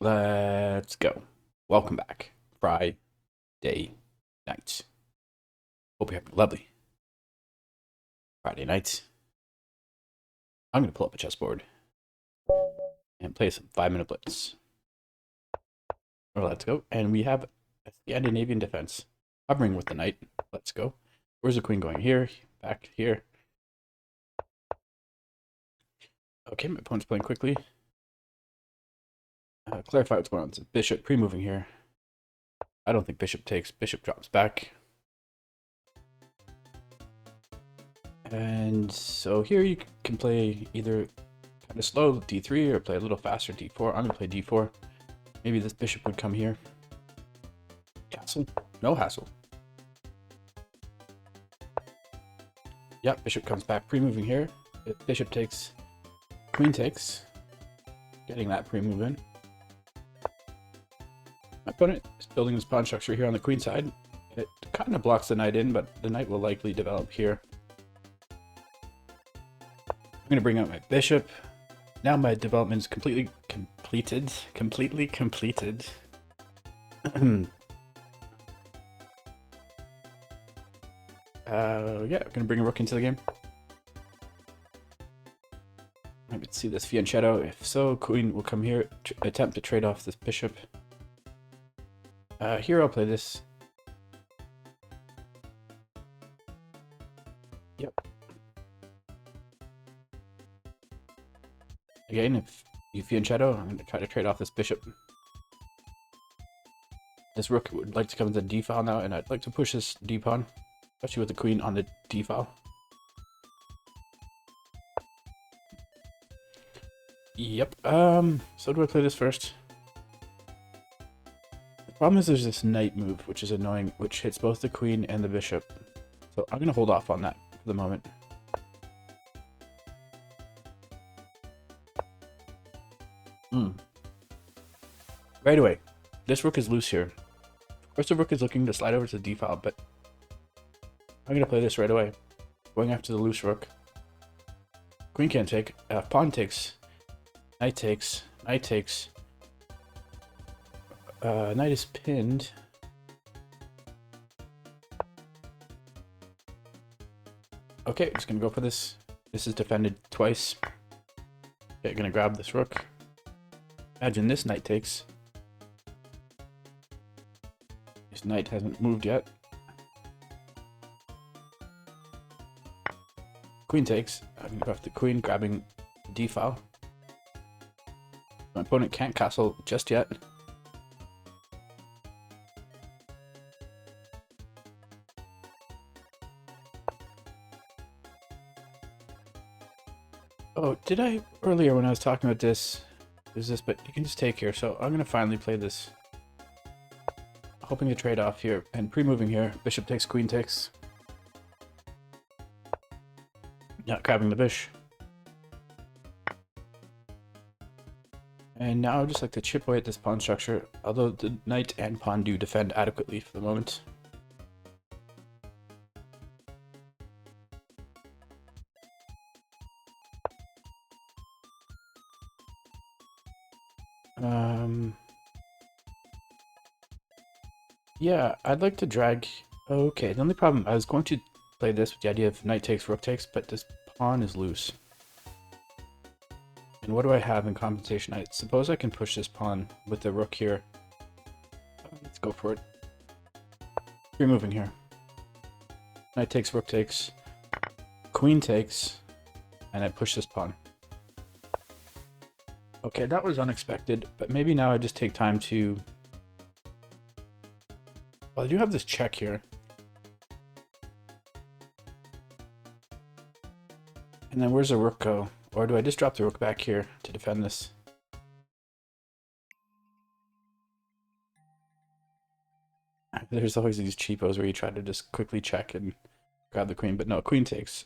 Let's go. Welcome back. Friday night. Hope you're having a lovely Friday night. I'm going to pull up a chessboard and play some 5-minute blitz. Well, let's go. And we have a Scandinavian defense hovering with the knight. Let's go. Where's the queen going? Here. Back here. Okay, my opponent's playing quickly. Clarify what's going on. It's a bishop pre-moving here. I don't think bishop takes. Bishop drops back. And so here you can play either kind of slow d3 or play a little faster d4. I'm going to play d4. Maybe this bishop would come here. Castle? No hassle. Yep, bishop comes back pre-moving here. If bishop takes, queen takes. Getting that pre-move in. My opponent is building this pawn structure here on the queen side. It kind of blocks the knight in, but the knight will likely develop here. I'm going to bring out my bishop. Now my development is completely completed. Yeah, I'm going to bring a rook into the game. I can see this fianchetto. If so, queen will come here, attempt to trade off this bishop. Here I'll play this. Yep. Again, if you fianchetto, I'm going to try to trade off this bishop. This rook would like to come to the d file now, and I'd like to push this d pawn, especially with the queen on the d file. Yep. So do I play this first? The problem is there's this knight move, which is annoying, which hits both the queen and the bishop. So I'm going to hold off on that for the moment. Right away, this rook is loose here. Of course, the rook is looking to slide over to the d file, but I'm going to play this right away. Going after the loose rook. Queen can't take. Pawn takes. Knight takes. Knight takes. Knight is pinned. Okay, just going to go for this. This is defended twice. Okay, going to grab this rook. Imagine this knight takes. This knight hasn't moved yet. Queen takes. I'm going to go after the queen, grabbing the d file. My opponent can't castle just yet. Oh, did I earlier when I was talking about this? There's this, but you can just take here. So I'm going to finally play this. Hoping to trade off here and pre-moving here. Bishop takes, queen takes. Not grabbing the bish. And now I'd just like to chip away at this pawn structure, although the knight and pawn do defend adequately for the moment. Yeah, I'd like to drag... Okay, the only problem, I was going to play this with the idea of knight takes, rook takes, but this pawn is loose. And what do I have in compensation? I suppose I can push this pawn with the rook here. Let's go for it. Removing here. Knight takes, rook takes, queen takes, and I push this pawn. Okay, that was unexpected, but maybe now I just take time to... Well, I do have this check here. And then where's the rook go? Or do I just drop the rook back here to defend this? There's always these cheapos where you try to just quickly check and grab the queen, but no, queen takes.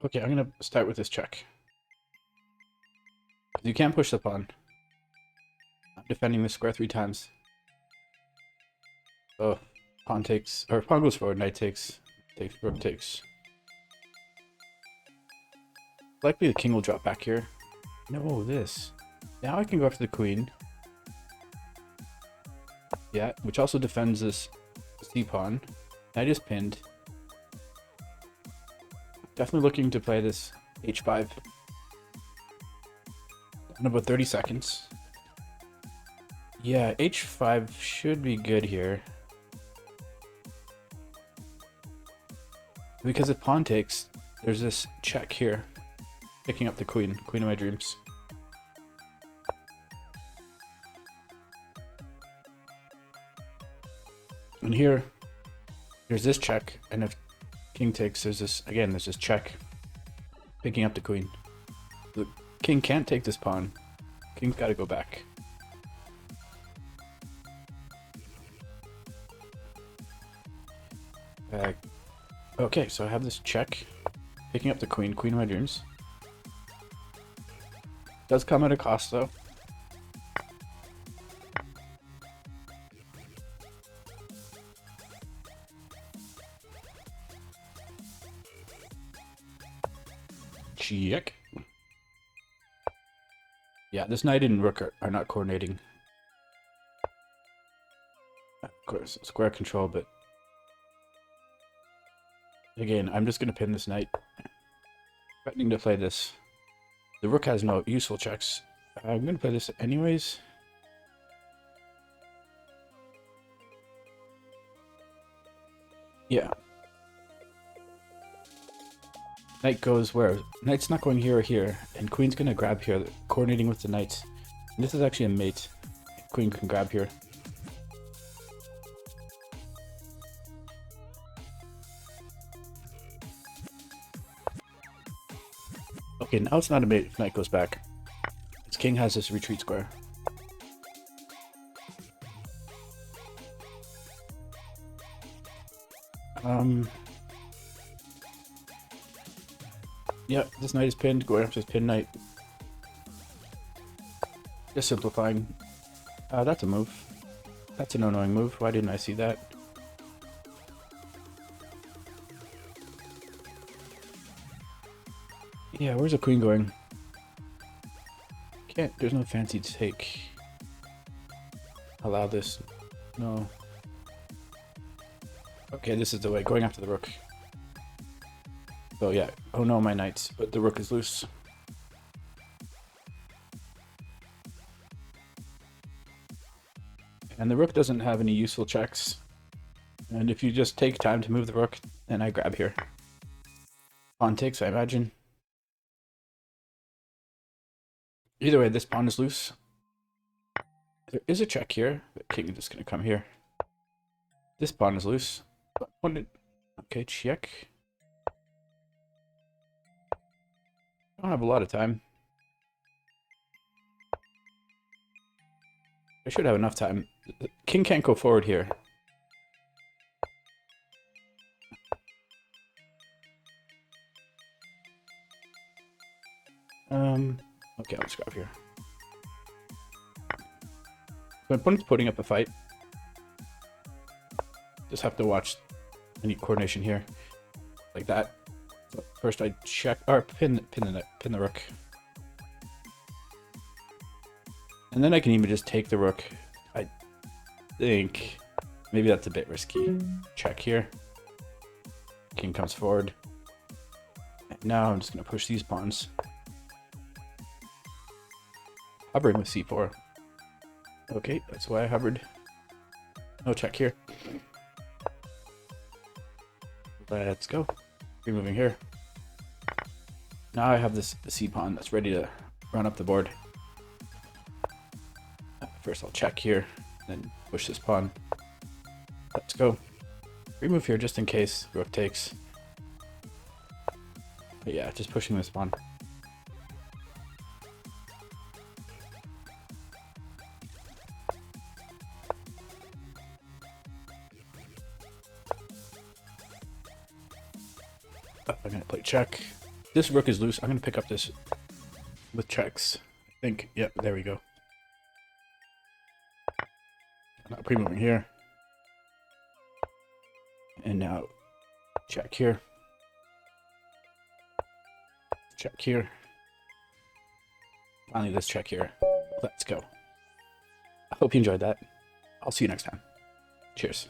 Okay, I'm going to start with this check. You can't push the pawn. I'm defending the square 3 times. Oh, pawn takes, or pawn goes forward, knight takes, rook takes. Likely the king will drop back here. No, this. Now I can go after the queen. Yeah, which also defends this c-pawn. I just pinned. Definitely looking to play this h5. In about 30 seconds. Yeah, h5 should be good here. Because if pawn takes, there's this check here. Picking up the queen. Queen of my dreams. And here, there's this check, and if king takes, there's this, again, there's this check. Picking up the queen. The king can't take this pawn. King's gotta go back. Okay, so I have this check. Picking up the queen, queen of my dreams. Does come at a cost, though. Check. Yeah, this knight and rook are not coordinating. Of course, square control, but again, I'm just going to pin this knight. Threatening to play this. The rook has no useful checks. I'm going to play this anyways. Yeah. Knight goes where? Knight's not going here or here, and queen's going to grab here, coordinating with the knight. And this is actually a mate. Queen can grab here. Okay, now it's not a mate if knight goes back. This king has this retreat square. Yep, this knight is pinned, going after this pinned knight. Just simplifying. That's a move. That's an annoying move. Why didn't I see that? Yeah, where's the queen going? Can't, there's no fancy take. Allow this. No. Okay, this is the way, going after the rook. So yeah, oh no, my knights, but the rook is loose. And the rook doesn't have any useful checks. And if you just take time to move the rook, then I grab here. Pawn takes, I imagine. Either way, this pawn is loose. There is a check here, but king is just going to come here. This pawn is loose. Okay, check. I don't have a lot of time. I should have enough time. King can't go forward here. Okay, let's grab here. My opponent's putting up a fight. Just have to watch any coordination here. Like that. So first I check, or pin the rook. And then I can even just take the rook. I think maybe that's a bit risky. Check here. King comes forward. And now I'm just going to push these pawns. Hovering with c4. Okay, that's why I hovered. No check here. Let's go. Removing here. Now I have this c pawn that's ready to run up the board. First I'll check here, then push this pawn. Let's go. Remove here just in case rook takes. But yeah, just pushing this pawn. I'm gonna play check. This rook is loose. I'm gonna pick up this with checks. I think. Yep, there we go. Now pre-moving here. And now check here. Check here. finally this check here. Let's go. I hope you enjoyed that. I'll see you next time. Cheers.